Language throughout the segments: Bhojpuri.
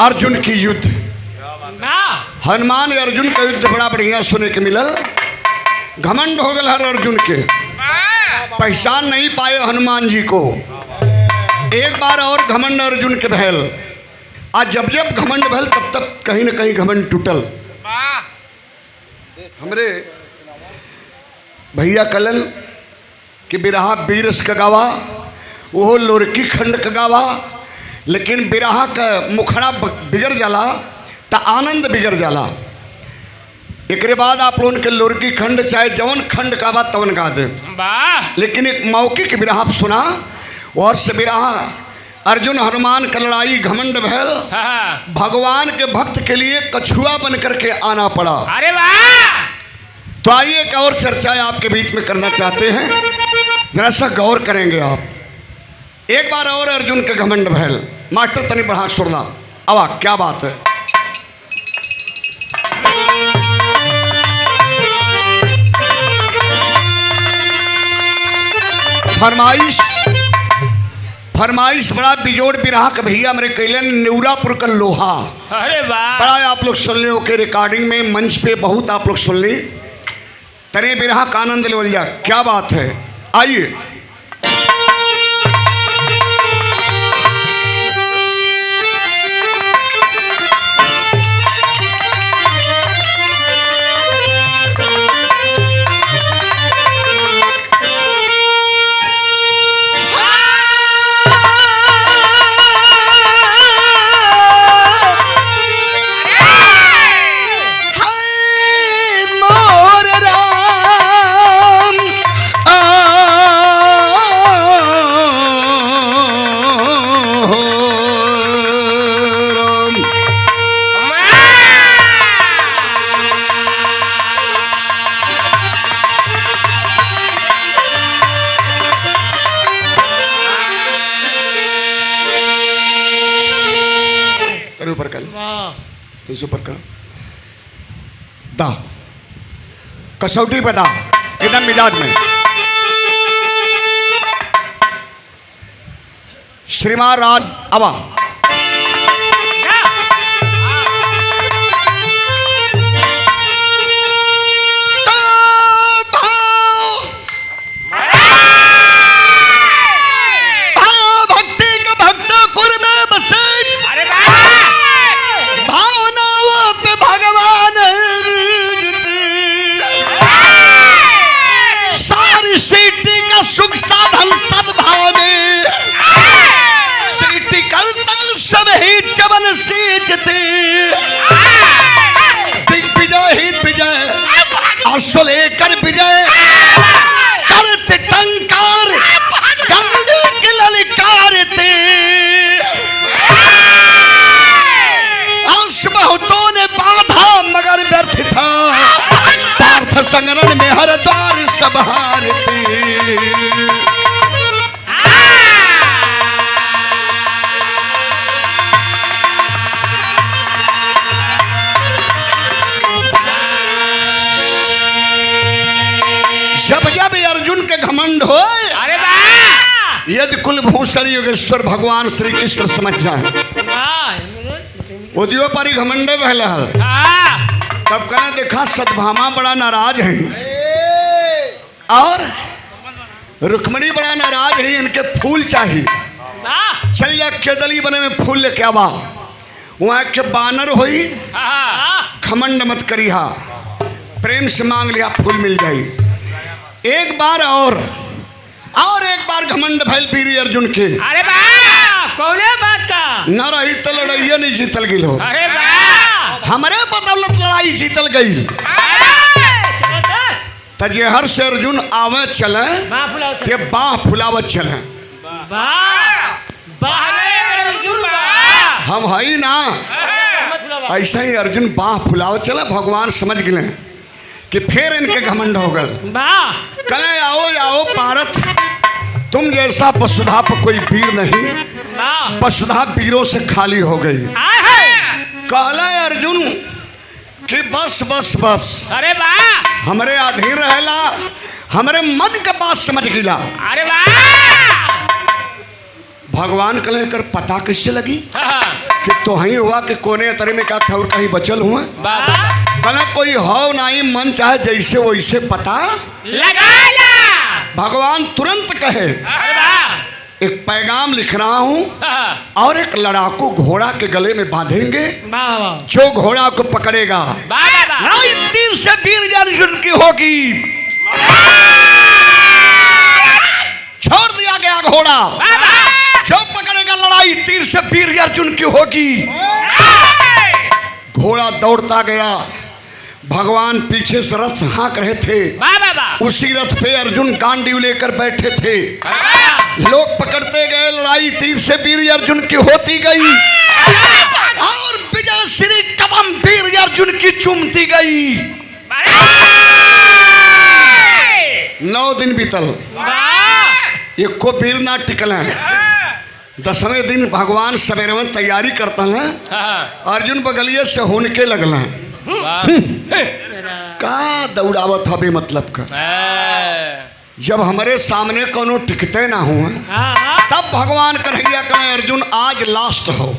अर्जुन की युद्ध। हनुमान अर्जुन का युद्ध बड़ा बढ़िया सुने के मिलल। घमंड हो गल हर अर्जुन के, पहचान नहीं पाए हनुमान जी को। एक बार और घमंड अर्जुन के भैल। आज जब जब घमंड भैल तब तब कहीं न कहीं घमंड टूटल। हमरे भैया कलन कि बिरहा बीरस का गावा, वो लोरकी खंड का गावा, लेकिन बिरहा का मुखड़ा बिगड़ जाला तो आनंद बिगड़ जाला। एक बाद आप लोगों के लोरकी खंड चाहे जवन खंड का बात तवन गा दे, लेकिन एक मौखिक बिरहा सुना। और से बिरहा अर्जुन हनुमान का लड़ाई घमंड भैल, भगवान के भक्त के लिए कछुआ बन करके आना पड़ा। अरे वाह! तो आइए एक और चर्चा आपके बीच में करना चाहते हैं, जरा सा गौर करेंगे आप। एक बार और अर्जुन के घमंड भैल। मास्टर तनी बढ़ा सुरला, अवा क्या बात है। फरमाइश बड़ा बिजोड़ बिरहा का भैया मेरे कैलन नेवरापुर का लोहा। अरे वाह! बड़ा आप लोग सुन ले ओके रिकॉर्डिंग में, मंच पे बहुत आप लोग सुन ली। तने बिरहा का आनंद ले लिया, क्या बात है। आइए ऊपर कर दा कसौटी पे दा एकदम मिजाज में। श्रीमान राज अबा लेकर विजय करते टंकार गंगे के ललकारते। अंश बहुतों ने बाधा मगर व्यर्थ था, पार्थ संगरण में हर द्वार सब हारते। जब जब अर्जुन के घमंड हो, अरे वाह! यदि कुलभूषण योगेश्वर भगवान श्री कृष्ण समझ जाए उदियो पर ही घमंडे बहल तब कहना देखा सतभामा बड़ा नाराज है और रुक्मणी बड़ा नाराज है, इनके फूल चाहिए। चल जा केदली बने में फूल लेके आवा, वहां के बानर होई। घमंड मत करिहा, प्रेम से मांग लिया फूल मिल जाई। एक बार और एक बार घमंड भैल पीरी अर्जुन के। अरे वाह! कौने बात का न रही तो लड़ाइया नहीं जीतल गई हो। अरे वाह! हमारे बदौलत लड़ाई जीतल गई। तजेहर से अर्जुन आवे चले ते बाह फुलावत चले। हम हई ना ऐसा ही अर्जुन बाह फुलावत चले। भगवान समझ गए कि फिर इनके घमंड हो गए। कले आओ आओ पारथ, तुम जैसा वसुधा पर कोई वीर नहीं, वसुधा वीरों से खाली हो गई। कहला अर्जुन कि बस बस बस, अरे वाह! हमरे अधीन रहेला, हमरे मन के बात समझ गिला। अरे वाह! भगवान के लेकर पता कैसे लगी? कि तो ही हुआ कि कोने तरे में का ठौर कहीं बचल हुआ बाबा कना कोई हो नहीं मन चाहे जैसे वैसे पता लगा ला भगवान तुरंत कहे अरे वाह एक पैगाम लिख रहा हूँ और एक लड़ाकू घोड़ा के गले में बांधेंगे बाबा जो घोड़ा को पकड़ेगा बाबा लड़ाई 3 से 20,000 युद्ध की होगी। छोड़ दिया गया घोड़ा बाबा जो पकड़ेगा लड़ाई 3 से 20,000 युद्ध की होगी। घोड़ा दौड़ता गया भगवान पीछे से रथ हाँक रहे थे बाबा उसी रथ पे अर्जुन गांडीव लेकर बैठे थे। लोग पकड़ते गए लड़ाई 3 से 20,000 अर्जुन की होती गई और विजय श्री कदम 20,000 अर्जुन की चुमती गई। 9 दिन बीतल एक को वीर ना टिकल है। 10वें दिन भगवान सवेरे में तैयारी करता है अर्जुन बगलिए से होने लगल है का दौड़ावत हबे मतलब का जब हमारे सामने कोनो टिकते ना हुआ तब भगवान कन्हैया कहे अर्जुन आज लास्ट हो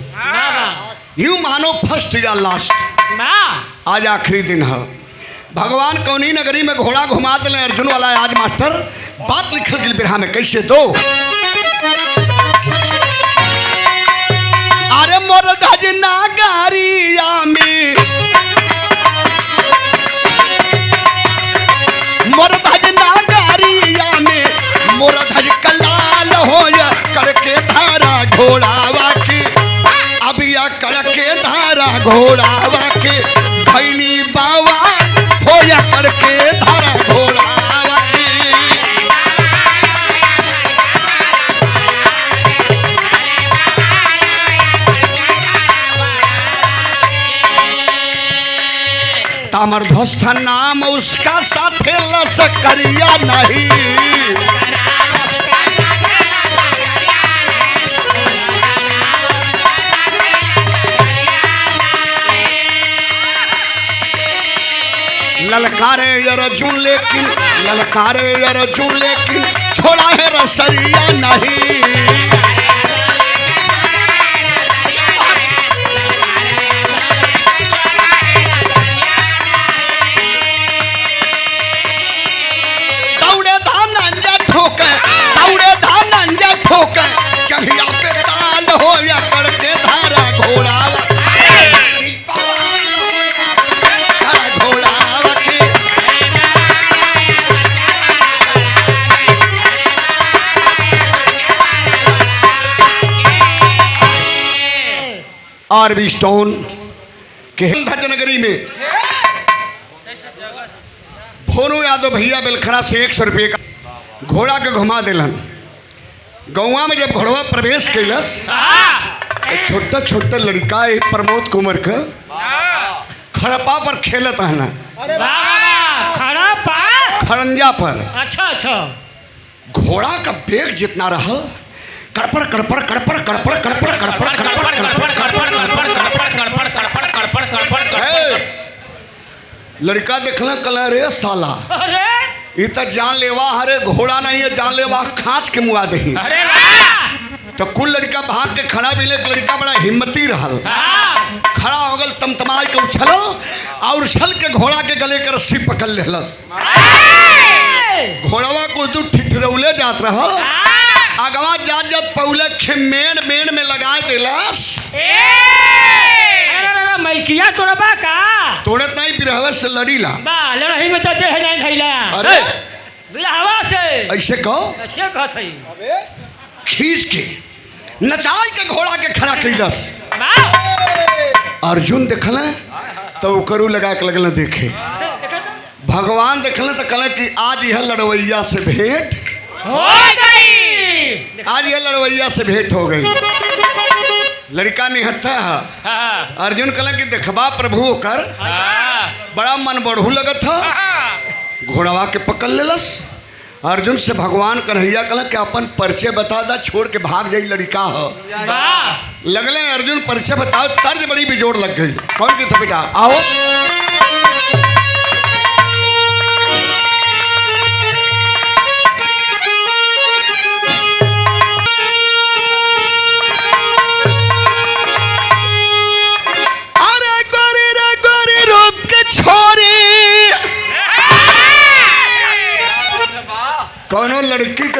यूं मानो फर्स्ट या लास्ट आज आखिरी दिन है। भगवान कौनी नगरी में घोड़ा घुमा दिले अर्जुन वाला आज मास्टर बात लिखल गई बिरहा में कैसे दो अरे मोर धज नागरिया में मोर धज नागरिया में मोर धज कलाल हो करके धारा घोड़ावा के अब या करके धारा घोड़ावा के खैली बाबा हो या करके धारा घोड़ावा के तामर ध्वस्त नाम उसका साथे लसकरिया नहीं ललकारे अर्जुन लेकिन छोड़ा है रसरिया नहीं। दौड़े धानंजा ठोके चढ़िया पे ताल हो या करके धारा घोड़ा आरबी स्टोन के नगरी में भोनू यादव भैया बेलखरा से 100 रुपये का घोड़ा के घुमा दिलन। गौवा में जब घोड़वा प्रवेश कैलस छोटा छोटा लड़का है प्रमोद कुमार का खड़पा पर खेलत है ना खड़ंजा पर। अच्छा घोड़ा का बेग जितना रहा कड़पड़ कड़पड़ कड़पड़ कड़पड़ कड़पड़ कड़पड़ कड़पड़ लड़का देखला कला रे साला ये तो जान लेवा हरे घोड़ा नहीं है जान लेवा खाँच के मुआ दही। तो कुल लड़का भाग के खड़ा भी लड़का बड़ा हिम्मती रहल खड़ा हो गल तमतमाई के उछल और उछल के घोड़ा के गले के रस्सी पकड़ लेलस। घोड़वा को दू ठिठरौले जात रहा अगवा जात पौले मेन में लगा दिलस। मैकिया तोड़बा का तोड़त नहीं बिरहवा से लड़ीला लड़ाई में तो देह नहीं धैला अरे बिरहवा से ऐसे कहो ऐसे कहत हई खींच के नचाई के घोड़ा के खड़ा कैलस। अर्जुन देखल तो करू लगा के लगल देखे भगवान देखल तो कहल कि आज यह लड़वैया से भेंट हो गई। आज यह लड़वैया से भेंट हो गई। लड़का निहत्था है अर्जुन कहला कि देखबा प्रभु कर बड़ा मन बढ़ू लगत था घोड़वा के पकड़ लेलस। अर्जुन से भगवान कन्हैया कहला कि अपन परिचय बता दा छोड़ के भाग जाई लड़का हो लगले अर्जुन परिचय बताओ तर्ज बड़ी बिजोड़ लग गई। कौन की था बेटा आओ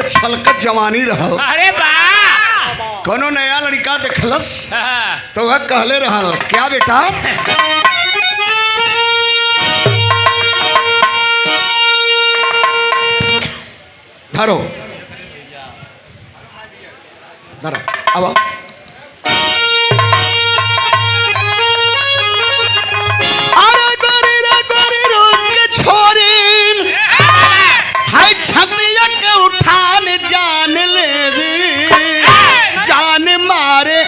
के छलकत जवानी रहल। अरे वाह कोनो नया लड़का देखलस हाँ। तो वह कहले रहल क्या बेटा धरो धरो अब अरे गोरी रे गोरी रोक के छोरी हाय छतिया के उठान जान ले रे जान मारे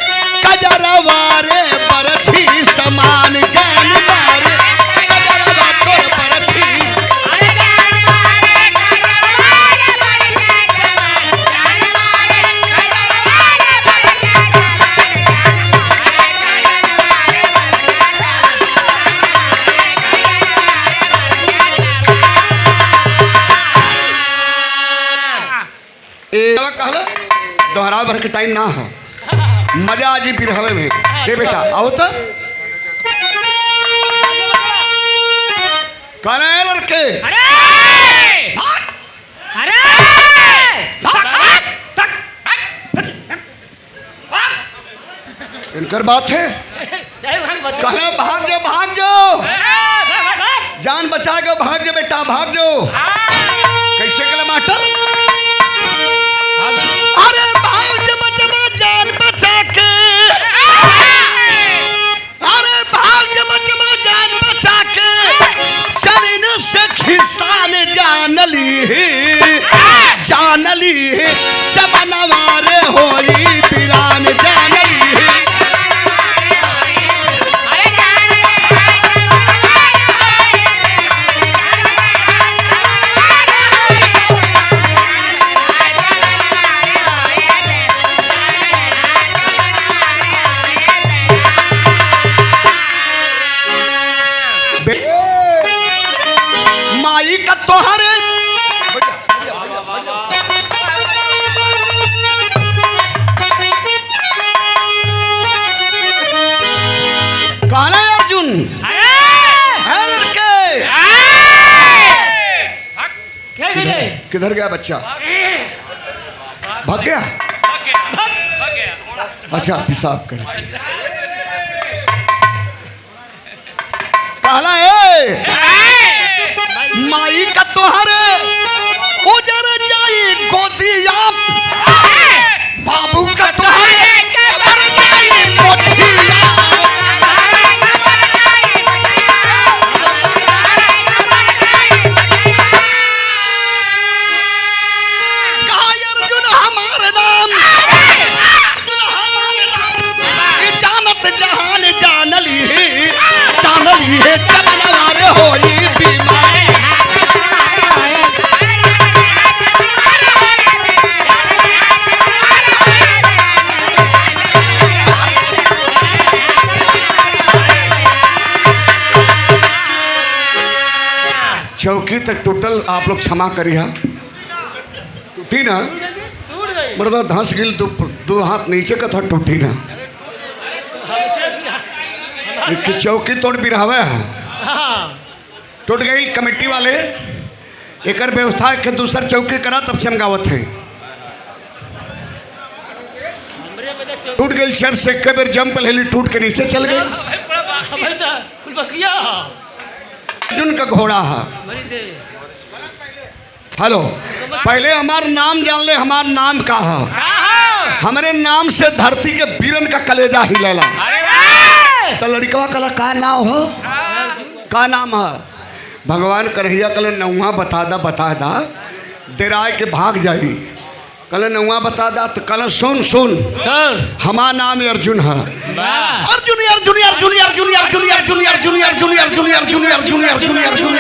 कजरवा रे बरछी समान जान मारे कजरवा तोर बरछी कहला दोहरा भर के टाइम ना हो मजा आज ही बिरहवे में दे बेटा आओ तो कहना है लड़के अरे इनकर बात है कहना भाग जाओ जान बचा के भाग जाओ बेटा भाग जाओ कैसे कला मास्टर अरे भाग जब जान बचा के अरे भाग जब जान बचा के चलिन से खिसान जान ली सबनवारे होई पिरान जान ली माई का तोहरे काला अर्जुन किधर गया बच्चा भाग गया अच्छा पेशाब कर कहला माई का तोहरे उजर जाई गोदिया बाबू का तोहरे उजर जाई गोदिया अर्जुन हमारे नाम ये जानत जहान जान ली है चमनवारे होई बीमार चौकी तक टोटल आप लोग क्षमा करिए टूटी ना मर्दा धंस गिल दो हाथ नीचे का था टूटी ना कि चौकी तोड़ भी रहा है टूट गई कमेटी वाले एक व्यवस्था के दूसर चौकी करा तब से हम गावत है टूट गई शर्ट से एक बेर जंप लेली टूट के नीचे चल गई अर्जुन का घोड़ा है हेलो पहले हमार नाम जान ले हमार नाम का है हमारे नाम से धरती के बीरन का कलेजा हिलेला तो लड़कवा कला का नाम हो का नाम है भगवान कन्हैया कल नौवा बता दा डेराय के भाग जाई कल नौवा बता दा तो कल सुन हमारा नाम अर्जुन है अर्जुन अर्जुन अर्जुन अर्जुन अर्जुन अर्जुन अर्जुन अर्जुन अर्जुन अर्जुन अर्जुन अर्जुन अर्जुन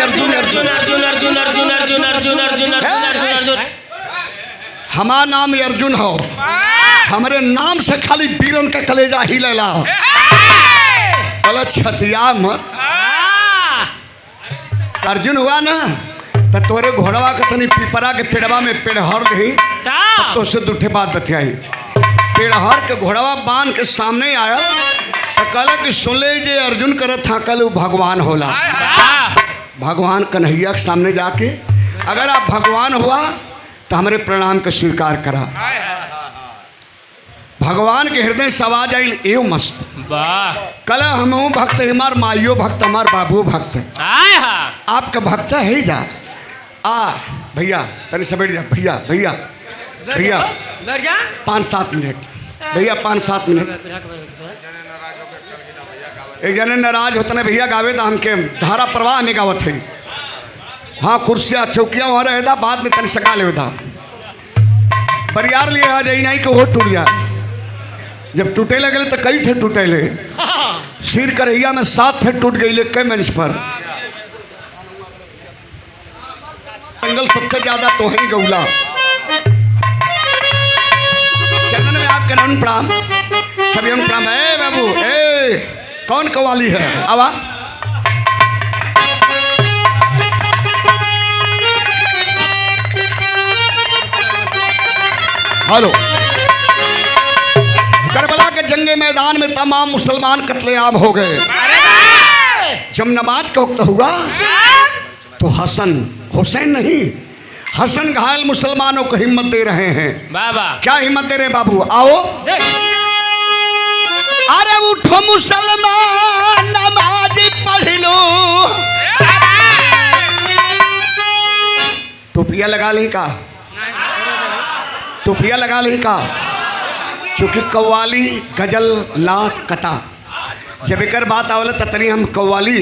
अर्जुन अर्जुन हमारा नाम अर्जुन हो हमारे नाम से खाली बीरन का कलेजा हिलेला छतिया मत अर्जुन हुआ ना तो तोरे घोड़वा के तनी पिपरा के पेड़वा में पेड़हर दही तो से दूठे बात बतियाई पेड़हर के घोड़वा बांध के सामने आया तो कहला कि सुन ले जे अर्जुन करत था कल वो भगवान होला भगवान कन्हैया के सामने जाके अगर आप भगवान हुआ तो हमारे प्रणाम का स्वीकार करा। भगवान के हृदय सवाज आइल एव मस्त। वाह कल हमहू भक्त हमार माइयो भक्त हमार बाबू भक्त आय हा आपका भक्त है ही जा। आ भैया तनी समेट जा भैया भैया भैया 5-7 मिनट भैया 5-7 मिनट। एक जने नाराज होता है भैया गावे तो हमके धारा प्रवाह में गावत है। हाँ कुर्सियाँ चौकियाँ वहाँ रहे था बाद में तनी सका ले था परियार लिए आ जाई नहीं कि वो टूट जाए। जब टूटे लगे तो कई थे टूटे ले सिर करैया में 7 थे टूट गई ले कई मंच पर। जंगल सबसे ज्यादा तो है गौला। चंदन में आपके नमन प्रणाम सभी हम प्रणाम। ए बाबू ए कौन कव्वाली है आवा हेलो। करबला के जंगे मैदान में तमाम मुसलमान कत्लेआम हो गए। जब नमाज का वक्त हुआ तो हसन हुसैन नहीं हसन घायल मुसलमानों को हिम्मत दे रहे हैं। बाबा क्या हिम्मत दे रहे बाबू आओ। अरे उठो मुसलमान नमाज पढ़ लो। टोपिया लगा ली का टोपिया लगा ली का चूँकि कव्वाली गजल नात कथा जब एक बात आवल ततनी हम कव्वाली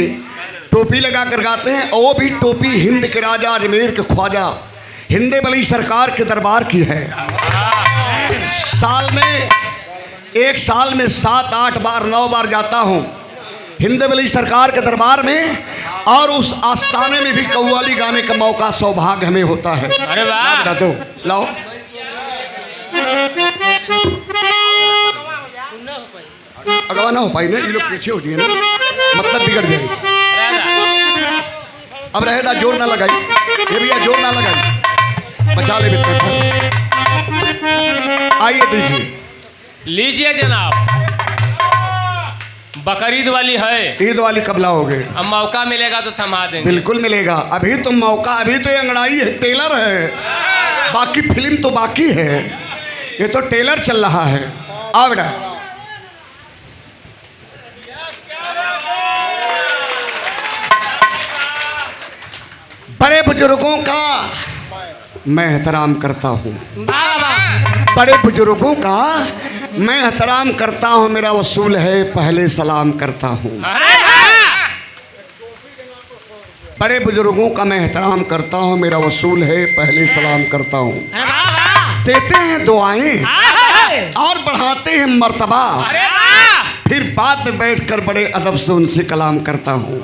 टोपी लगा कर गाते हैं। और वो भी टोपी हिंद के राजा अजमेर के ख्वाजा हिंदे बली सरकार के दरबार की है। एक साल में 7-8 बार 9 बार जाता हूँ हिंदे बली सरकार के दरबार में और उस आस्थाने में भी कव्वाली गाने का मौका सौभाग्य हमें होता है। अरे वाह दो लाओ अगवा ना हो पाई ना ये लोग पीछे हो जाए ना मतलब बिगड़ जाए। अब रहेगा जोर ना लगाई ये भैया जोर ना लगाई बचा ले बेटे। आइए दीजिए लीजिए जनाब। बकरीद वाली है ईद वाली कबला हो गए। अब मौका मिलेगा तो थमा देंगे। बिल्कुल मिलेगा अभी तो मौका अभी तो ये अंगड़ाई है टेलर है बाकी फिल्म तो बाकी है। ये तो टेलर चल रहा है। आओ बेटा बड़े बुजुर्गों का मैं एहतराम करता हूँ। बड़े बुजुर्गों का मैं एहतराम करता हूँ। मेरा वसूल है पहले सलाम करता हूँ। बड़े बुजुर्गों का मैं एहतराम करता हूँ। मेरा वसूल है पहले सलाम करता हूँ। देते हैं दुआएं और बढ़ाते हैं मर्तबा फिर बाद में बैठकर बड़े अदब से उनसे कलाम करता हूँ।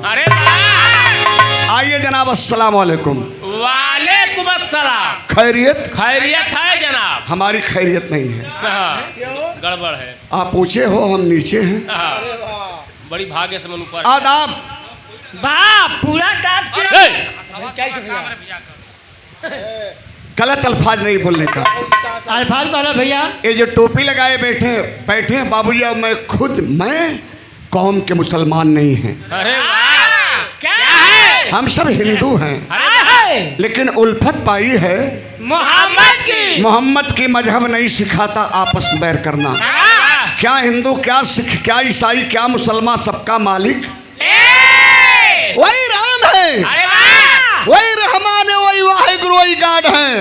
आइए जनाब अस्सलाम वालेकुम। वालेकुम अस्सलाम। खैरियत खैरियत है जनाब। हमारी खैरियत नहीं है। गड़बड़ है। आप ऊंचे हो हम नीचे हैं। बड़ी भाग्य से मन ऊपर। आदाब पूरा गलत अल्फाज नहीं बोलने का। अल्फाज वाला भैया ये जो टोपी लगाए बैठे हैं बाबूजी अब मैं कौम के मुसलमान नहीं हैं। अरे क्या है? हम सब हिंदू हैं लेकिन उल्फत पाई है मोहम्मद की मजहब नहीं सिखाता आपस में बैर करना। क्या हिंदू क्या सिख क्या ईसाई क्या मुसलमान सबका मालिक वही राम है वही रहमान है वही वाहिगुरु वही गाड है।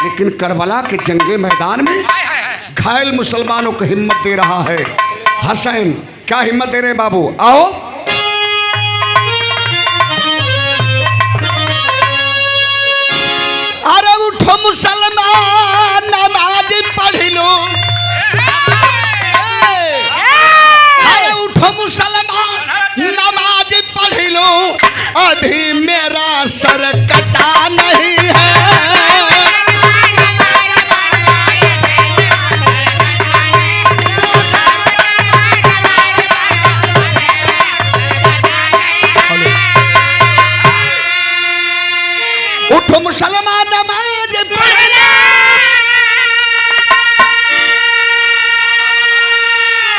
लेकिन करबला के जंगे मैदान में घायल मुसलमानों को हिम्मत दे रहा है हसैन। क्या हिम्मत दे रहे हैं बाबू आओ। अरे उठो मुसलमान नमाज पढ़ लो। अरे उठो मुसलमान नमाज पढ़ लो अभी मेरा सर कटा नहीं है। उठो मुसलमान नमाज पढ़ लो।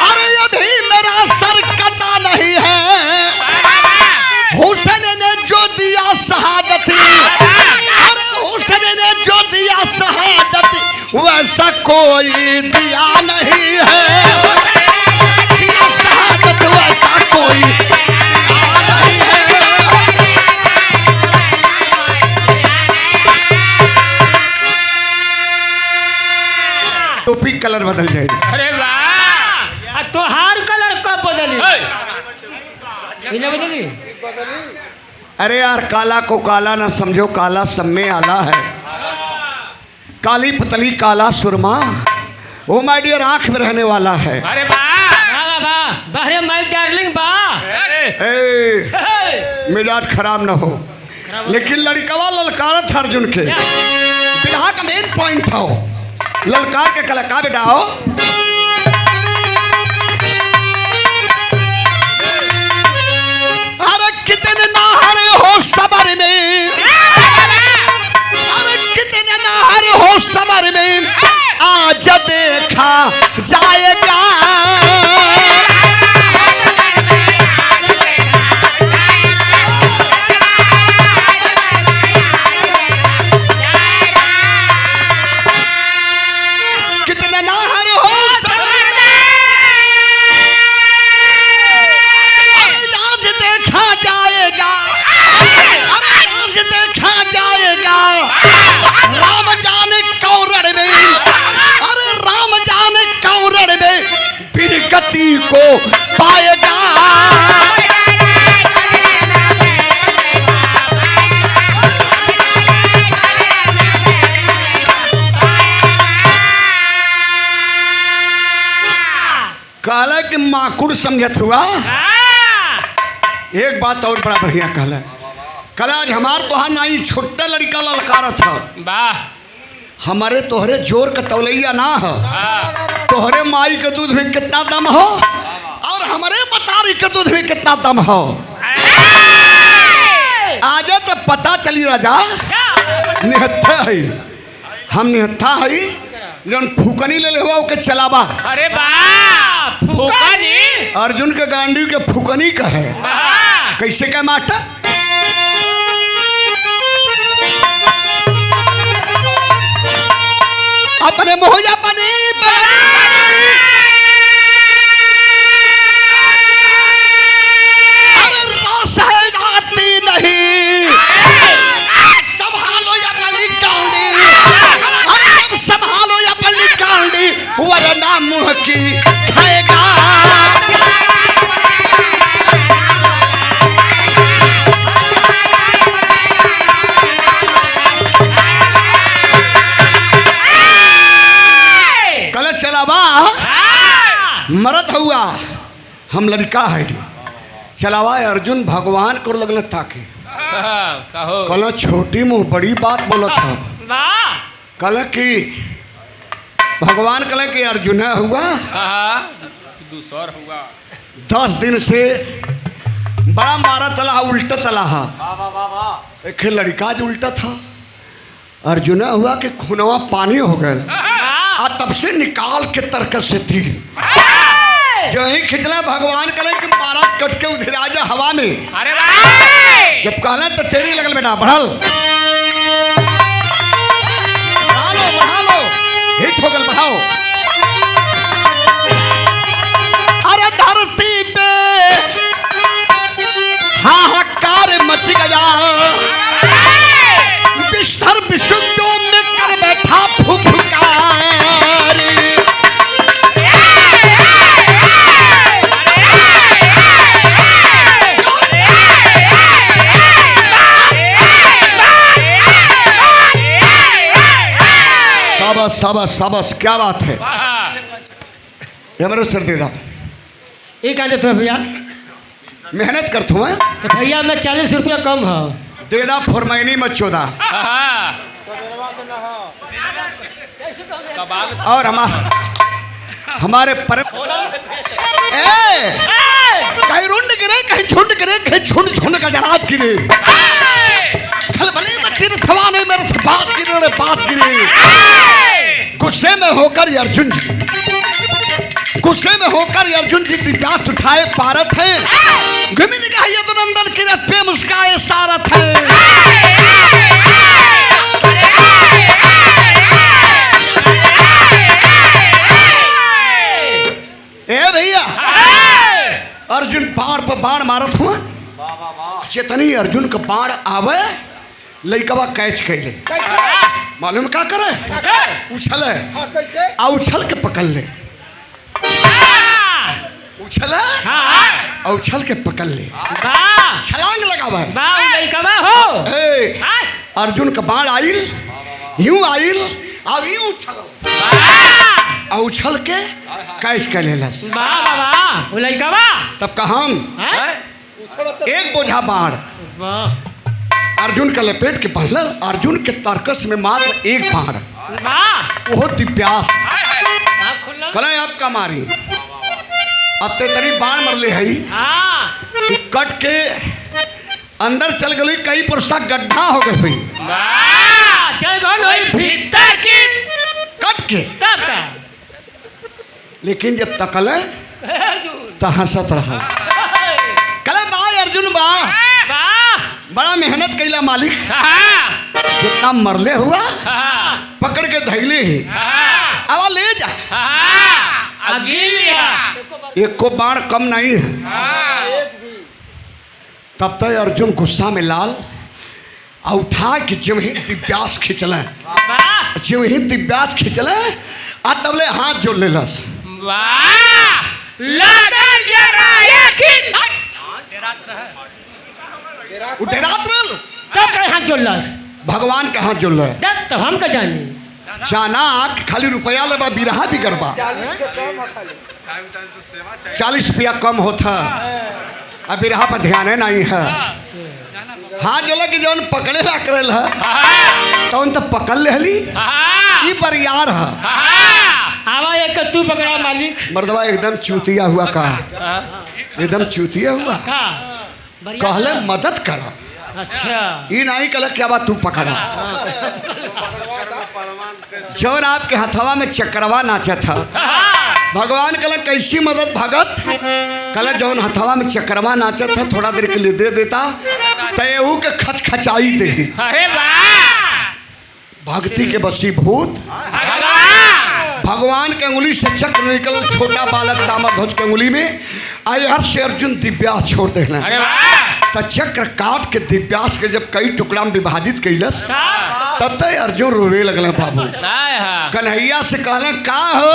अरे अभी मेरा सर कटा नहीं है। हुसैन ने जो दिया शहादत और कोई दिया नहीं है, दिया शहादत वैसा कोई दिया नहीं है। टोपी कलर बदल जाएगी। अरे वाह तोहार कलर कब बदली इन्हें बदली अरे यार काला को काला ना समझो, काला सब में आला है। काली पतली काला सुरमा वो माय डियर आंख में रहने वाला है। अरे वाह वाह वाह वाह रे माय डार्लिंग वाह ए मिजाज खराब ना हो। लेकिन लड़कवा ललकारा था अर्जुन के, बिरहा का मेन पॉइंट था वो। ललकार के कलाकार बेटाओ अरे कितने नाहर हो सबर में, अरे कितने नाहर हो सबर में, आज देखा जाएगा। कितने नाहर हो सबर में, अरे आज देखा जाएगा, अरे आज देखा जाएगा। राम जाने कौरड़ में, अरे राम जाने कौरड़ में फिर गति को पाएगा। काला कि माकुड़ समझत हुआ। एक बात और बड़ा बढ़िया कहला, कल आज हमार तोहार नाई छोटा लड़का ललकारा था। वाह हमारे तोहरे जोर का तौलैया ना हो। तोहरे माई के दूध में कितना दम हो और हमारे मतारी के दूध में कितना दम हो। आजे तो पता चली राजा निहत्था है, हम निहत्था है जौन फूकनी ले हुआ ओके चलावा। अरे वाह फूकनी अर्जुन के गांडी के फूकनी का है। कैसे का मास्टर अपने मोहजा बनी अरे रास है आती नहीं, संभालो या बनी कांडी, अरे संभालो या बनी कांडी, वरना मुंह की खाएगा। मरद हुआ हम लड़का है चलावा। अर्जुन भगवान को लगल ताके कहो कल छोटी मुंह बड़ी बात बोला था। कल की भगवान कल की अर्जुन हुआ दूसर हुआ 10 दिन से बड़ा मारा तला उल्टा तला। एक लड़का जो उल्टा था अर्जुन हुआ कि खूनवा पानी हो गया और तब से निकाल के तर्क से थी जो ही खिंचला भगवान कले कि मारा कट के उधर आजा हवा में। अरे भाई जब कहला तो तेरी लगल बेटा बढ़ल बढ़ा लो हिट हो गल बढ़ाओ। अरे धरती पे हाहाकार मच गया, बिस्तर विशुद्धों में कर बैठा फुफकार। शाबाश शाबाश क्या बात है। ये मेरे सर दे दा ये कहा देते भैया मेहनत करता हूँ तो भैया मैं 40 रुपया कम है दे दा फरमाइनी मत चोदा। और हमारे पर कहीं रुंड गिरे कहीं झुंड गिरे कहीं झुंड झुंड का जराज गिरे खलबली मच्छी थवा नहीं मेरे से बात गिरे बात गिरे। गुस्से में होकर अर्जुन जी गुस्से में होकर अर्जुन जी दिव्यास उठाए पारत है घूमी निगाह यदुनंदन की रथ पे मुस्काए सारथ है। अर्जुन बाण पर बाण मारत हुआ, चेतनी अर्जुन का बाण आवे लइकवा कैच कैले, मालूम का करे, उछल आ उछल के पकड़ ले, उछल आ उछल के पकड़ ले, छलांग लगावा अर्जुन का बाण आइल यूं आइल अब यूं उछल उछल के कैच कर लेलस। तब कहम एक बोझा बाण अर्जुन का लपेट के पहले अर्जुन के तर्कस में मात्र एक बाण, वो दिव्यास कले अब का मारी, अब ते तरी बाण मरले है कट के अंदर चल गई, कई पुरुषा गड्ढा हो गई भीतर की कट के, लेकिन जब तकल तो हंसत रहा, कले बा अर्जुन बा बड़ा मेहनत कैला मालिक, कितना मरले हुआ पकड़ के धैले ही अब ले जा, एक को बाण कम नहीं है। तब तक अर्जुन गुस्सा में लाल उठा के जब ही दिव्यास खिंचल, जब ही दिव्यास खिंचल आ तबले हाथ जोड़ लेलस, हाथ जोड़लस, भगवान के हाथ जोड़ ले, तब हम का जानी जाना कि खाली रुपया लेबा बिरहा भी करबा 40 रुपया कम होता, अब बिरहा पर ध्यान नहीं है। हाथ जोला कि जौन पकड़े ला करल है तो तो पकड़ लेली ई बरियार है, आवा एक तू पकड़ा मालिक, मर्दवा एकदम चूतिया हुआ का, एकदम चूतिया हुआ कहले मदद करा, अच्छा ये नहीं कहले क्या बात तू पकड़ा, जौन आपके हथवा में चक्रवा नाचा था भगवान कहले कैसी मदद भगत, कहले जौन हथवा में चक्रवा नाचा था थोड़ा देर के लिए दे देता तयहू के खचखचाई दे, अरे वाह भक्ति के बसीभूत भगवान के अंगुली से चक्र निकल, छोटा बालक ताम्रध्वज के अंगुली में हर से अर्जुन दिव्यास छोड़ देना, तो चक्र काट के दिव्यास के जब कई टुकड़ा में विभाजित कैलस तब तक अर्जुन रोवे लगल, बाबू कन्हैया से कहले का हो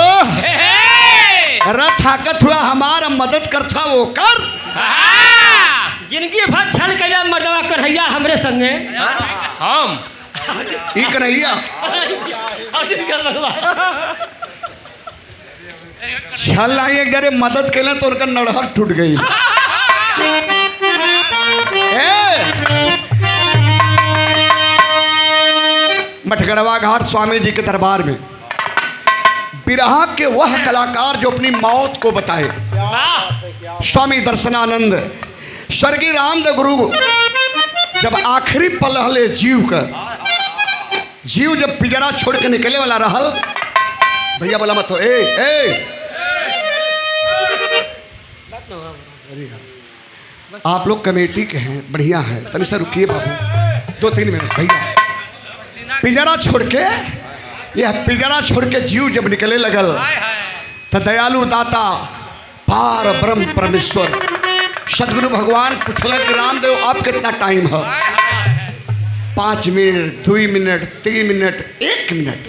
रथ हाकत हुआ हमारा मदद करता वो कर, जिनकी भक्त छल कैला मर्दवा कन्हैया हमरे संगे हम ई कन्हैया छल नहीं एक जरे मदद कैले तो उनका नड़हर टूट गई। मठगड़वा घाट स्वामी जी के दरबार में बिरहा के वह कलाकार जो अपनी मौत को बताए, स्वामी दर्शनानंद स्वर्गीय रामदेव गुरु जब आखिरी पल हले जीव का, जीव जब पिंजरा छोड़ के निकले वाला रहल, भैया बोला मत हो ए आप लोग कमेटी के हैं बढ़िया है, तनी सा रुकिए बाबू 2-3 मिनट भैया, पिंजरा छोड़ के यह पिंजरा छोड़ के जीव जब निकले लगल तो दयालु दाता पार ब्रह्म परमेश्वर सदगुरु भगवान पूछल कि रामदेव आप कितना टाइम है, 5 मिनट 2 मिनट 3 मिनट 1 मिनट,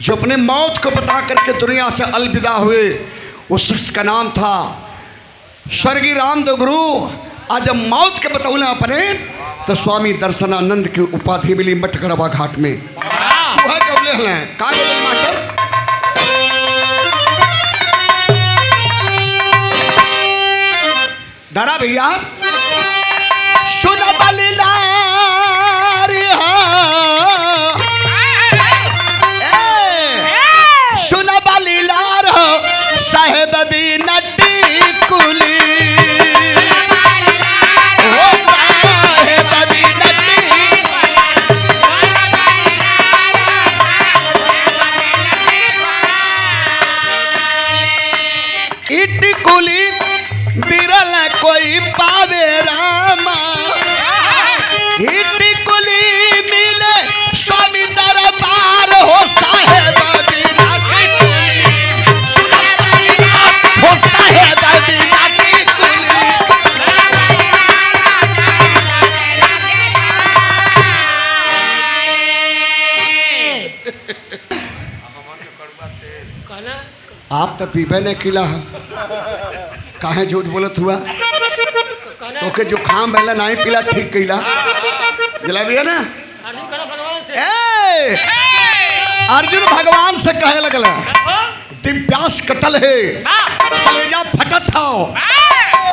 जो अपने मौत को बता करके दुनिया से अलविदा हुए उस शख्स का नाम था स्वर्गीय रामदेव गुरु। आज जब मौत के बतौले अपने तो स्वामी दर्शनानंद की उपाधि मिली मठगड़वा घाट में, वह बोले हैं का बोले मास्टर, दारा भैया सुन बलिलार सुन बलिलार साहेब भी नटी कुली कोई पावे रामा, हिटिकुली मिले स्वामी दरबार हो साहेब बिना की कुली, सुना हो साहेब बिना की कुली। तो पीबे नहीं किला है, काहे झूठ बोलत हुआ? तो के जुकाम बेला नहीं पिला ठीक किला जलेबी है ना। अर्जुन करो भगवान से ए अर्जुन भगवान से कहे लगल दिन प्यास कटल है, कलेजा फटत हो,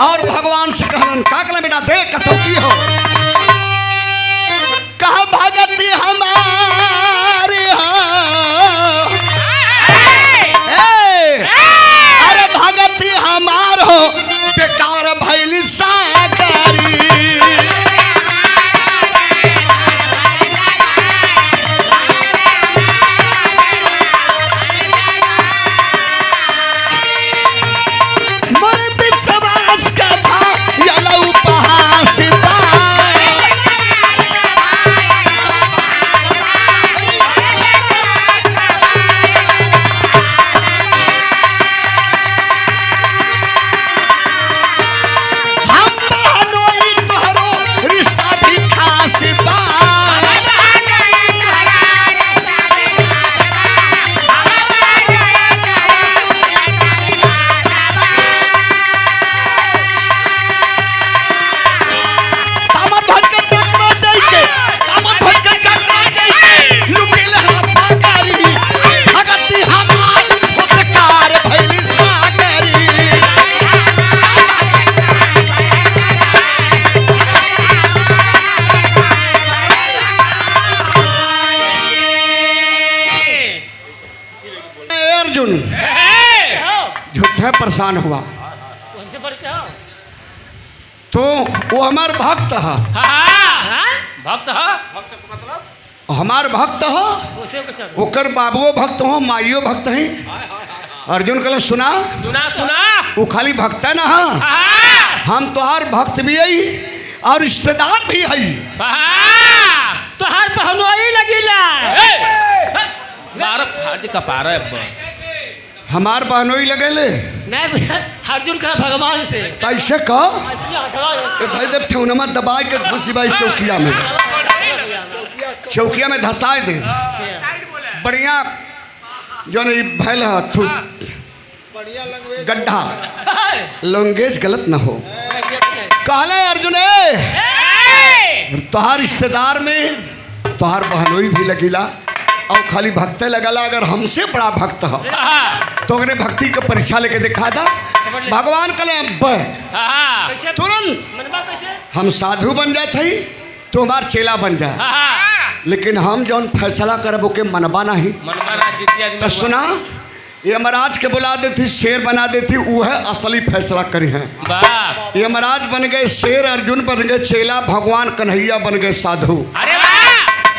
और भगवान से कहलन का कला बेटा दे कसौटी हो, कहा भगती हमारी हो, अरे भगती हमार हो बेकार भैली साकारी। झूठे परेशान हुआ उनसे परिचय हो। तो वो हमार भक्त है, भक्त हो हमार भक्त हो, उसे कुछ ओकर बाबुओ भक्त हो, माइयो भक्त है। अर्जुन कहले सुना सुना सुना वो खाली भक्त है ना, हम तोहार भक्त भी है और रिश्तेदार भी है। तो हर पहलुआई लगिला मारब खाद का पारा है हमार बहनोई लगेले नहीं भैया, अर्जुन का भगवान से कैसे का असली हथवा धई दे ठौनमा दबाई के धसी बाई चौकिया में, चौकिया में धसाए दे बढ़िया जो नहीं भैल थू गड्ढा लंगेज गलत ना हो। कहले अर्जुन तोहार रिश्तेदार में तोहार बहनोई भी लगिला और खाली भक्ते लगला, अगर हमसे बड़ा भक्त हो तो अगरे भक्ति के परीक्षा लेके दिखा दा। भगवान कले तुरंत हम साधु बन जाते ही तो हमार चेला बन जाए, लेकिन हम जौन फैसला करब ओके मनबा नहीं। तो सुना ये महाराज के बुला देती शेर बना देती, वो है असली फैसला करी है। ये महाराज बन गए शेर, अर्जुन बन गए चेला, भगवान कन्हैया बन गए साधु।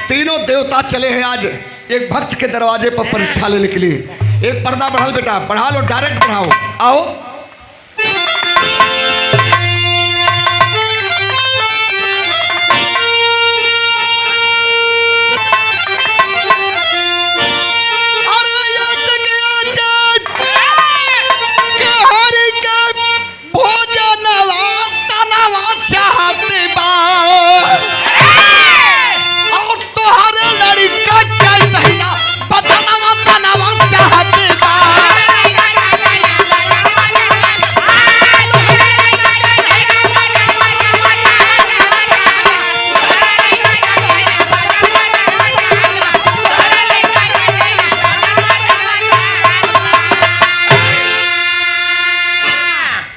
तीनों देवता चले हैं आज एक भक्त के दरवाजे पर परीक्षा लेने के लिए। एक पर्दा बढ़ाओ बेटा, बढ़ा लो, डायरेक्ट बढ़ाओ, आओ।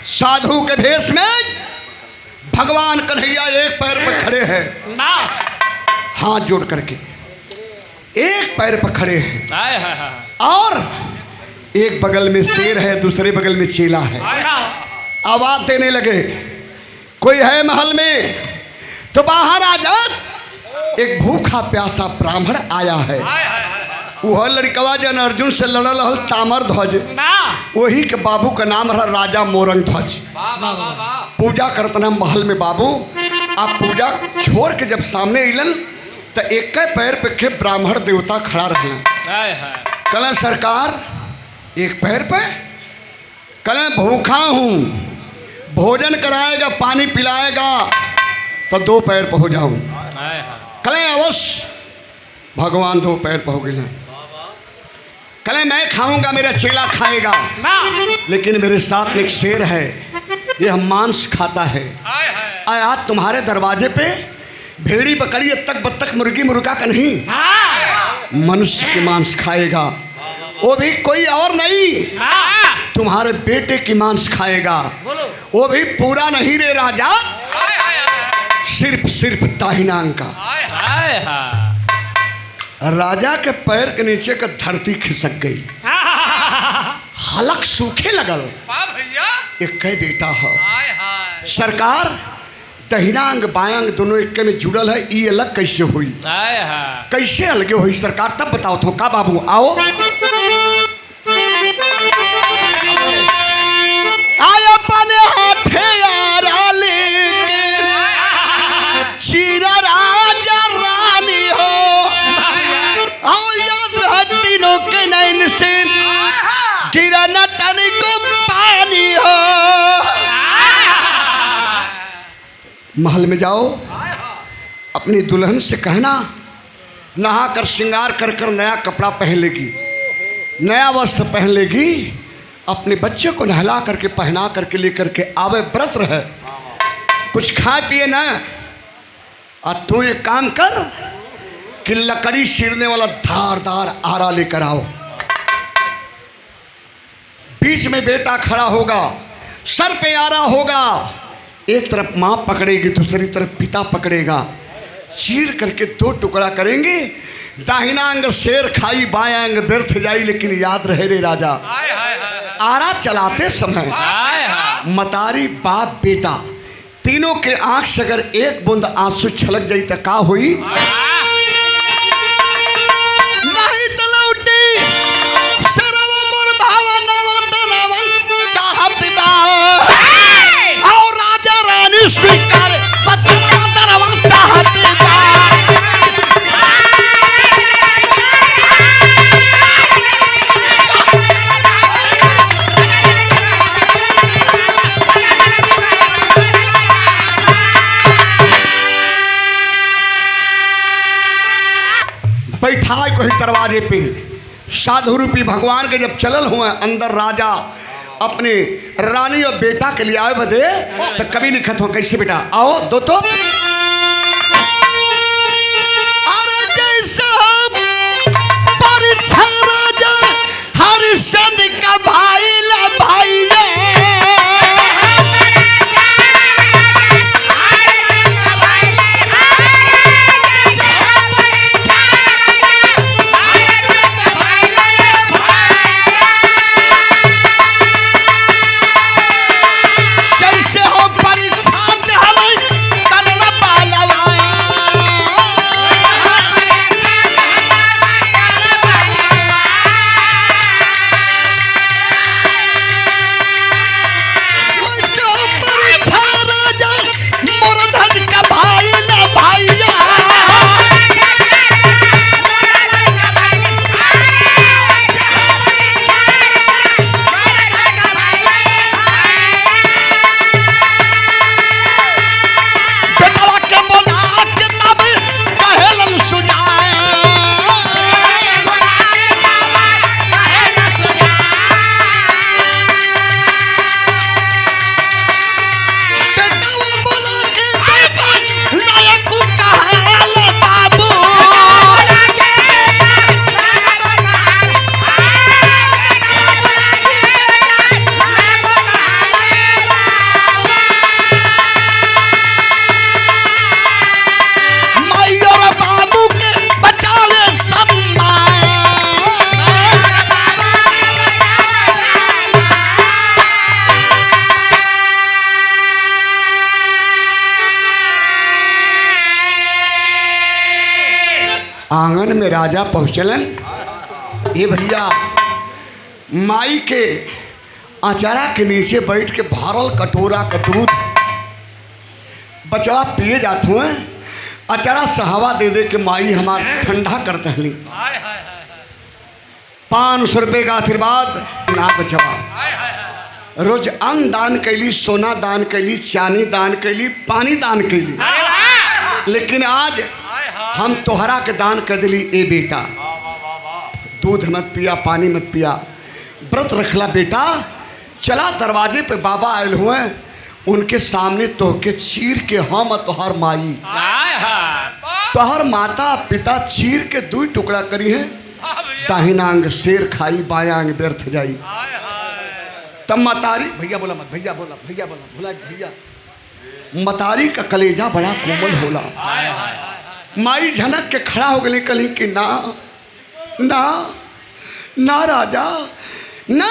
साधु के भेष में भगवान कन्हैया एक पैर पर खड़े हैं, हाथ जोड़ करके एक पैर पर खड़े हैं, और एक बगल में शेर है, दूसरे बगल में चेला है। आवाज देने लगे कोई है महल में तो बाहर आ जा। एक भूखा प्यासा ब्राह्मण आया है, वह लड़कवा जन अर्जुन से लड़ल हल तामर ध्वज, वही के बाबू का नाम रहा राजा मोरंग ध्वज। पूजा करतना महल में बाबू, आप पूजा छोड़ के जब सामने अलन तो एक पैर पे के ब्राह्मण देवता खड़ा रहना। कल सरकार एक पैर पे, कल भूखा हूँ, भोजन कराएगा पानी पिलाएगा तो दो पैर पे हो जाऊँ। कल अवश्य भगवान दो पैर पे हो गए। कले मैं खाऊंगा, मेरा चेला खाएगा, वाह लेकिन मेरे साथ में एक शेर है, यह मांस खाता है। आज तुम्हारे दरवाजे पे भेड़ी बकरी अब तक बत्तख मुर्गी मुर्गा का नहीं, हाँ मनुष्य के मांस खाएगा, वो भी कोई और नहीं, हाँ तुम्हारे बेटे की मांस खाएगा, बोलो वो भी पूरा नहीं रे राजा, सिर्फ दाहिनांग का। हाय हाय राजा के पैर के नीचे का धरती खिसक गई, हलक सूखे लगल। एक कई बेटा है सरकार, दहिनांग बायांग दोनों एक में जुड़ल है, ये अलग कैसे हुई, कैसे अलगे हुई सरकार, तब बताओ तो का बाबू आओ। आया अपने हाथे यारा लेके चीरा राजा रानी हो, आओ याद रह तीनों के नैन से गिरा न तनिको पानी हो। महल में जाओ, अपनी दुल्हन से कहना नहा कर श्रृंगार कर कर नया कपड़ा पहन लेगी, नया वस्त्र पहन लेगी, अपने बच्चे को नहला करके पहना करके लेकर के आवे, व्रत रहे, कुछ खाए पिए ना। और तू एक काम कर कि लकड़ी चीरने वाला धारदार आरा लेकर आओ, बीच में बेटा खड़ा होगा, सर पे आरा होगा, एक तरफ माँ पकड़ेगी, दूसरी तरफ पिता पकड़ेगा, चीर करके दो टुकड़ा करेंगे, दाहिना अंग शेर खाई, बायां अंग व्यर्थ जाई, लेकिन याद रहे रे राजा, आरा चलाते समय मतारी बाप बेटा तीनों के आंख से अगर एक बूंद आंसू छलक जाई तो का हुई, नहीं तो लौटी सरव मोर भावनावन तनावन चाहत बा, और राजा रानी स्वीकार पतनावन तनावन चाहत बा। बैठाए कोई दरवाजे पे, साधु रूपी भगवान के जब चलल हुए अंदर, राजा अपने रानी और बेटा के लिए आए बदे, तो कभी लिखत हो कैसे बेटा आओ दो तो, अरे जैसे परीक्षा राजा हरिश्चंद्र का भाई ला भाई ले, आंगन में राजा पहुँचलन, ये भैया माई के अचारा के नीचे बैठ के भरल कटोरा का दूध बचवा पिए जात हुए, अचारा सहावा दे दे के माई हमार ठंडा कर दहली, 500 रुपये का आशीर्वाद ना बचवा, रोज अन्न दान कैली, सोना दान कैली, चांदी दान कैली, पानी दान कैली, लेकिन आज हम तोहरा के दान कर दिली ए बेटा, दूध मत पिया, पानी मत पिया, व्रत रखला बेटा। चला दरवाजे पे बाबा आयल हुए, उनके सामने तोहके चीर के हम तोहर माई तोहर माता पिता चीर के 2 टुकड़ा करी है। दाहिना अंग शेर खाई, बाया अंग व्यर्थ जाई। तब मतारी, भैया बोला मत, भैया बोला, भैया बोला, भोला भैया, मतारी का कलेजा बड़ा कोमल होला। माई झनक के खड़ा हो गई, कली कि ना ना ना राजा, ना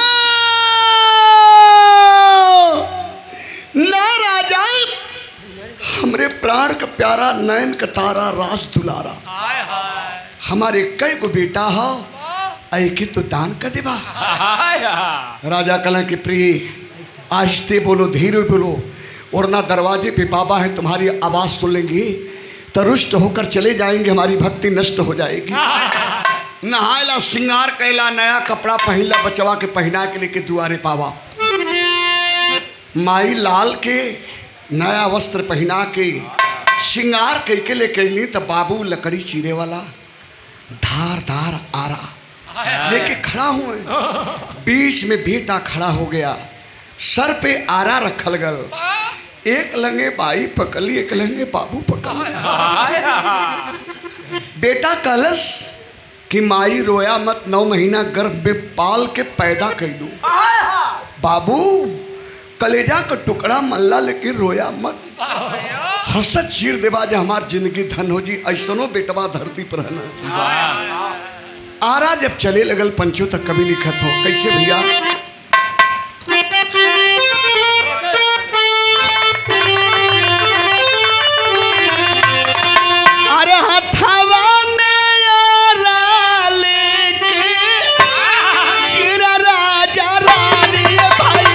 ना राजा, हमरे प्राण का प्यारा, नयन का तारा, राज दुलारा, हमारे कई को बेटा हो, ऐके तो दान कर देबा। राजा कला के प्रिय, आहिस्ते बोलो, धीरे बोलो, वरना दरवाजे पे बाबा है, तुम्हारी आवाज सुन लेंगे तो रुष्ट होकर चले जाएंगे, हमारी भक्ति नष्ट हो जाएगी। नहायला, श्रृंगार कैला, नया कपड़ा पहनला, बचवा के पहना के लेके दुआरे पावा। माई लाल के नया वस्त्र पहना के श्रृंगार करके लेके अली, तो बाबू लकड़ी चीरे वाला धार धार आरा लेके खड़ा हुए। बीच में बेटा खड़ा हो गया, सर पे आरा रखल गल, एक लंगे बाई पकली, एक लंगे बाबू पकल। बेटा कलश कि माई रोया मत, 9 महीना गर्भ में पाल के पैदा कैलू। बाबू कलेजा का टुकड़ा मल्ला, लेकिन रोया मत, हंसत चीर देवा जे हमार जिंदगी धन हो जी, ऐसनो बेटवा धरती पर रहना। आरा जब चले लगल पंचो तक कभी लिखत हो, कैसे भैया? अरे हथवा में आरा लेके चिरा राजा रानी भाई,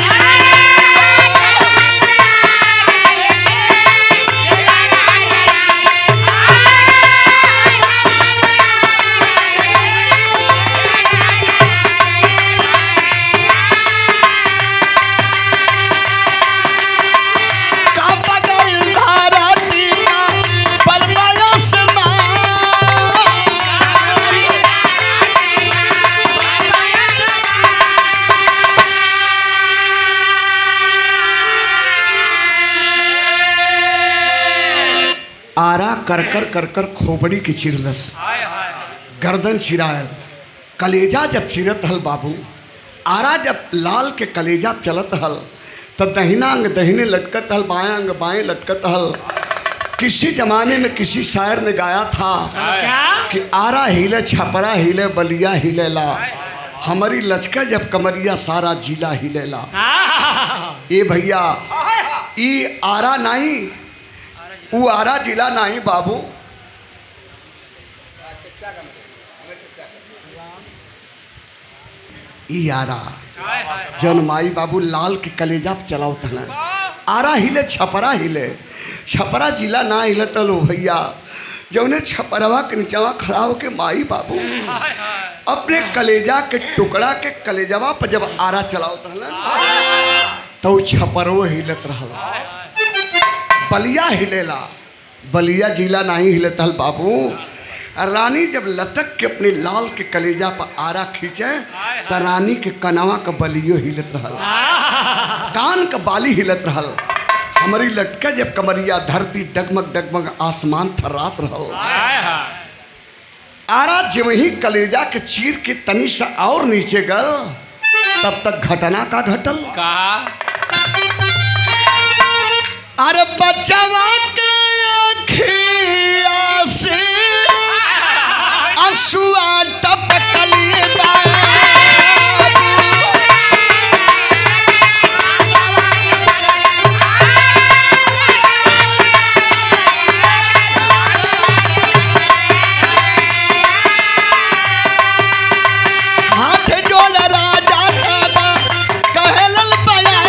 आरा कर कर कर कर खोपड़ी की चिरलस, गर्दन चिरायल, कलेजा जब चिरत हल बाबू, आरा जब लाल के कलेजा चलत हल, तब दहिना अंग दहिने लटकत हल, बायां अंग बाएं लटकत हल। किसी जमाने में किसी शायर ने गाया था कि आरा हिले, छपरा हिले, बलिया हिलेला, हमारी लचका जब कमरिया, सारा जिला हिलेला। ए भैया, ई आरा नहीं, वो आरा जिला नहीं बाबू, ई आरा जन माई बाबू लाल के कलेजा चलाओ तना। आरा हिले, छपरा हिले, छपरा जिला ना हिले तो लो भैया, जौने छपरवा के नीचवा खड़ा होके माई बाबू अपने कलेजा के टुकड़ा के कलेजवा पर जब आरा चलाओ तना, तो छपरो हिलत रहल। बलिया हिलेला, बलिया जिला नहीं हिलता बाबू। रानी जब लटक के अपने लाल के कलेजा पर आरा खींचे, तो रानी के कनवा का बलियो हिलत रहल, कान का बाली हिलत रहल, हमारी लटका जब कमरिया, धरती डगमग डगमग आसमान थर्रात रहल। आरा जब ही कलेजा के चीर के तनी सा और नीचे गल, तब तक घटना का घटल का अरे बचवा के अखिया से आंसुआ टपकली बा, हाथ जोड़ राजा बाबा कहलल बया,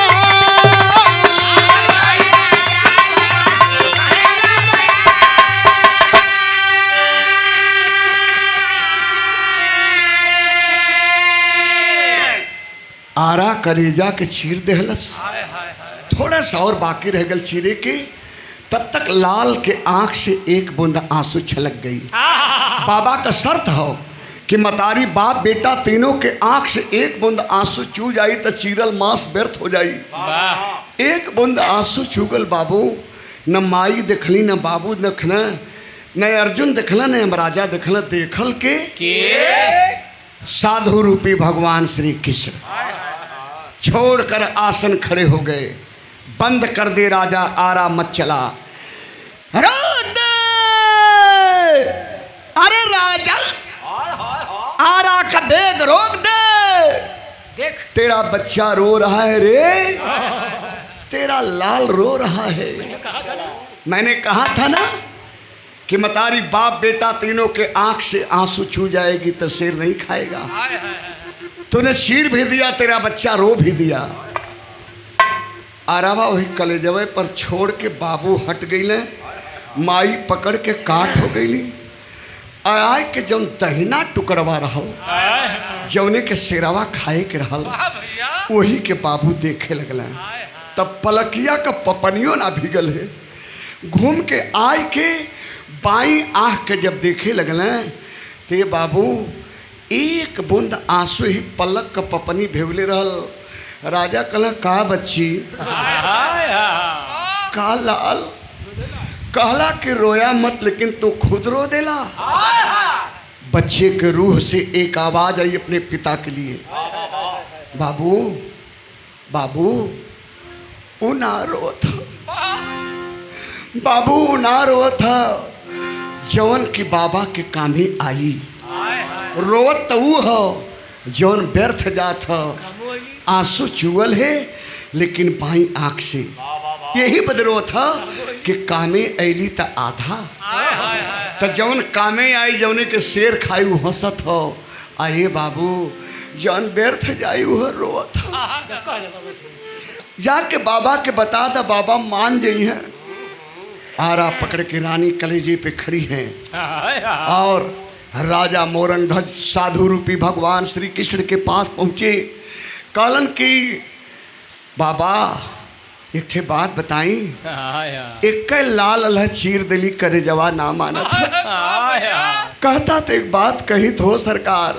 आरा कलेजा के चीर देहलस। थोड़ा सा और बाकी रह गल चीरे के, तब तक लाल के आंख से एक बूंद आंसू छलक गई। बाबा का शर्त हो कि मतारी बाप बेटा तीनों के आंख से एक बूंद आंसू चू जाई तो चीरल मांस व्यर्थ हो जाई। वाह एक बूंद आंसू चूगल बाबू, न माई देखली न बाबू देखना, न अर्जुन देखला न यमराजा देखला, देखल के साधु रूपी भगवान श्री कृष्ण। छोड़कर आसन खड़े हो गए, बंद कर दे राजा आरा मत चला। रोक दे! अरे राजा आरा का बेग रोक दे, देख तेरा बच्चा रो रहा है रे, तेरा लाल रो रहा है। कहा था ना मैंने कहा था ना कि मतारी बाप बेटा तीनों के आंख से आंसू छू जाएगी तो शेर नहीं खाएगा। तूने चीर भी दिया, तेरा बच्चा रो भी दिया। आरावा वही कलेजवे पर छोड़ के बाबू हट गई न, माई पकड़ के काट हो गई। आय के जौन दहिना टुकड़वा रहल, जौने के शेरवा खाए के रहल, वही के बाबू देखे लगल। तब पलकिया का पपनियों ना भीगल है। घूम के आय के बाई आँख के जब देखे लगल तो ये बाबू एक बूंद आंसू ही पलक का पपनी भेवले रहल। राजा कहला का बच्ची, का लाल, कहला कि रोया मत लेकिन तू खुद रो देला। बच्चे के रूह से एक आवाज आई अपने पिता के लिए, बाबू बाबू वो ना रो था, बाबू वो ना रो था जौन की बाबा के काम ही आई। रोत तो वो हो जौन व्यर्थ जात हो, आंसू चुअल है लेकिन बाई आंख से। यही बदरो था कि कामे ऐली त आधा, तो जौन कामे आई जौने के शेर खाई वो हंसत हो। आए बाबू जौन व्यर्थ जाई वह रोत हो। जाके बाबा के बता दा, बाबा मान जाई है। आरा पकड़ के रानी कलेजे पे खड़ी हैं और राजा मोरंगध्वज साधु रूपी भगवान श्री कृष्ण के पास पहुँचे। कहलन की बाबा एक ठे बात बताई, एक लाल अल्लाह चीर दिली करे जवा ना मानत। कहता तो एक बात कही तो सरकार,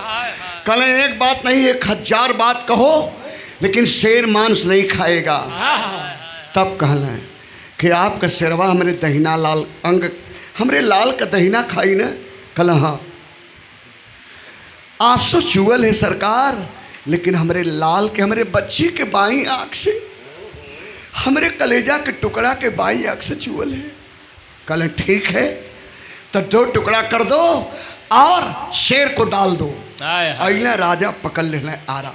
कहले एक बात नहीं 1000 बात कहो लेकिन शेर मांस नहीं खाएगा। तब कहले कि आपका शेरवा हमारे दहिना लाल अंग, हमरे लाल का दहिना खाई न। कहला हाँ आंसू चुअल है सरकार, लेकिन हमरे लाल के, हमरे बच्ची के बाई आँख से, हमरे कलेजा के टुकड़ा के बाई आँख से चुअल है। कहले ठीक है तो 2 टुकड़ा कर दो और शेर को डाल दो। अइला राजा पकड़ लेना आरा,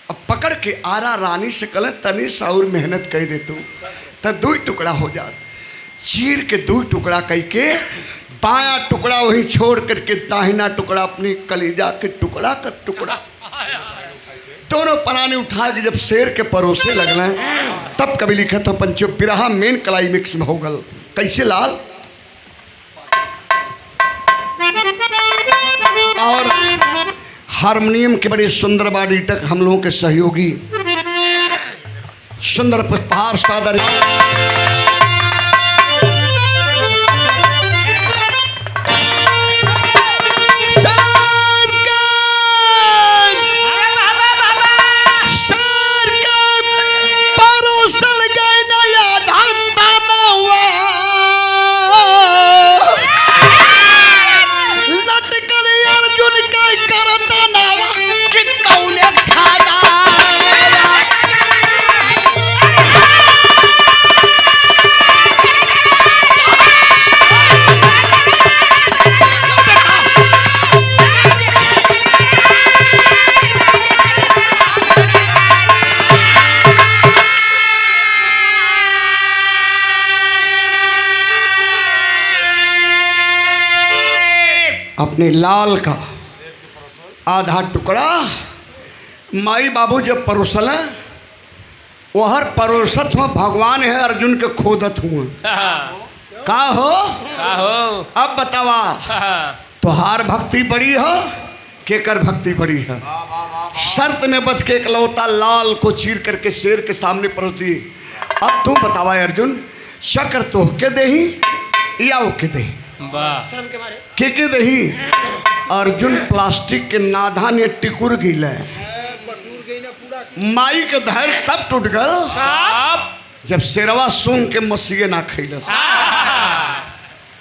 अब पकड़ के आरा रानी से कहले तनी साउर मेहनत कर दे तू तो 2 टुकड़ा हो जात। चीर के 2 टुकड़ा कह के बाया टुकड़ा वहीं छोड़ करके दाहिना टुकड़ा अपनी कलेजा के टुकड़ा का टुकड़ा दोनों पराने उठा के जब शेर के परोसे लगल तब कभी लिखा था पंचो बिरहा मेन क्लाइमिक्स में हो गल। कैसे लाल और हारमोनियम के बड़े सुंदर बाडी तक हम लोगों के सहयोगी सुंदर पुष्पहार सादर अपने लाल का आधा टुकड़ा माई बाबू जब परोसल वो हर परोसत हुआ भगवान है अर्जुन के खोदत हुआ का हो अब बतावा तोहार भक्ति बड़ी हो केकर भक्ति बड़ी है। शर्त में बच के इकलौता लाल को चीर करके शेर के सामने परोस दी। अब तू बतावा अर्जुन शक्र तो के दही या ओके दही शर्म के मारे के दही अर्जुन प्लास्टिक के नाधा ने टिकुर गिले माई के धैर्य तब टूट गल जब शेरवा सूंघ के मसीहे ना खैलस।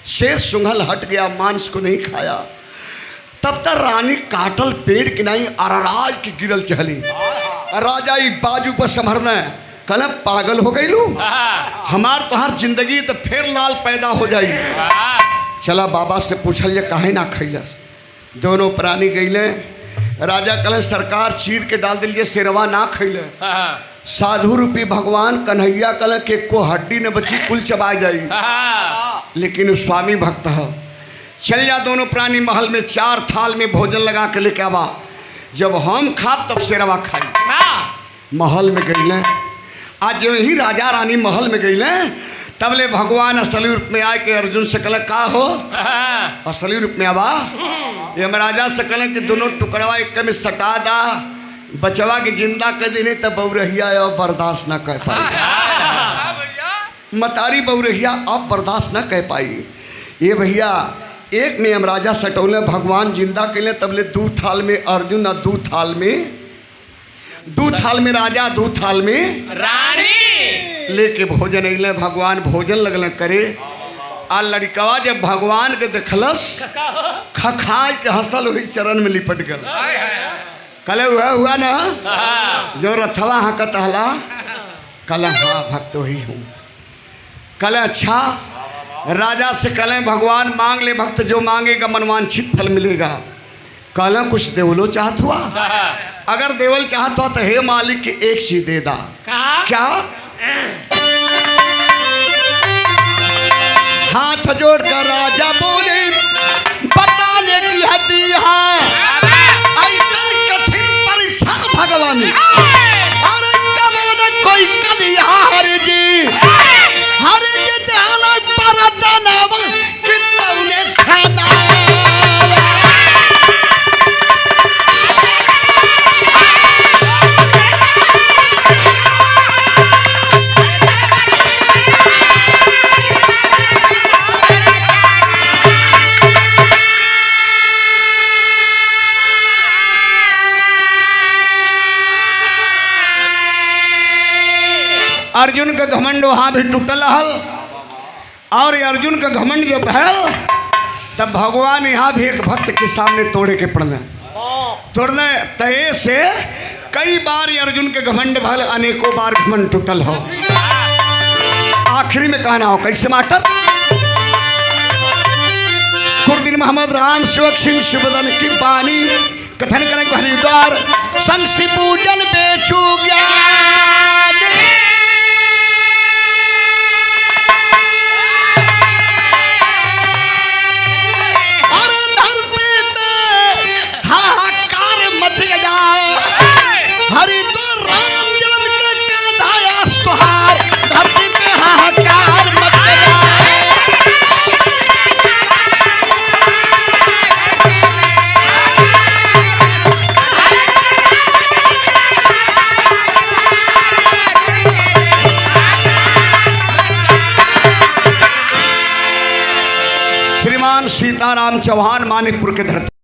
शेर सूंघल हट गया, मांस को नहीं खाया। तब तक रानी काटल पेड़ की नहीं अरराज की गिरल चली। राजा ई बाजू पर संभरना कल पागल हो गई लू हमार तोहार जिंदगी तो फिर लाल पैदा हो जाई। चला बाबा से पूछल ये काहे ना खैलस। दोनों प्राणी गईले। राजा कल सरकार चीर के डाल दिलिए, शेरवा ना खैले। साधु रूपी भगवान कन्हैया कल के को हड्डी न बची कुल चबा जाई, लेकिन स्वामी भक्त है। चल जा दोनों प्राणी महल में 4 थाल में भोजन लगा के लेके आवा। जब हम खाब तब शेरवा खाई। महल में गईले। आज जो ही राजा रानी महल में गईले तबले भगवान असली रूप में आए के अर्जुन से कल का हो असली रूप में आवा। यमराजा से कल कि दोनों टुकड़वा एक में सटा दा, बचवा के जिंदा कर देने तब बउरहिया अब बर्दाश्त न कर पाई। मतारी बउरहिया अब बर्दाश्त न कर पाई। ये भैया एक में यमराजा सटौले भगवान जिंदा कैले तबले 2 थाल में अर्जुन और 2 थाल में राजा 2 थाल में रानी लेके भोजन अइले। भगवान भोजन लगल करे। आ लड़कवा जब भगवान के देखलस खखाई के हंसल वही चरण में लिपट गल। कले हुआ ना जो रथवा हकत हला कल हाँ भक्त वही हूँ। कल अच्छा राजा से कलें भगवान मांग ले, भक्त जो मांगेगा मनवांछित फल मिलेगा। कल कुछ देवलो चाहत हुआ, अगर देवल चाहत हुआ तो हे मालिक की एक चीज दे दा। क्या? हाथ जोड़कर राजा बोले बताने की हड्डी है ऐसा कठिन परीक्षा भगवान। अरे कबो न कोई कलिया हरि जी दयाल परदानव कितने खाना। अर्जुन का घमंड वहां भी टूटल हल। और अर्जुन का घमंड जब भैल तब भगवान यहाँ भी एक भक्त के सामने तोड़े के पड़ने तय से कई बार अर्जुन के घमंड भल, अनेकों बार घमंड टूटल हो। आखिरी में कहना हो कैसे मास्टर। कुर्दिन मोहम्मद राम सेवक सिंह सुबदन की बानी कथन करें हरिद्वार संसी पूजन बेचू ज्ञान। सीताराम चौहान मानिकपुर के धरती।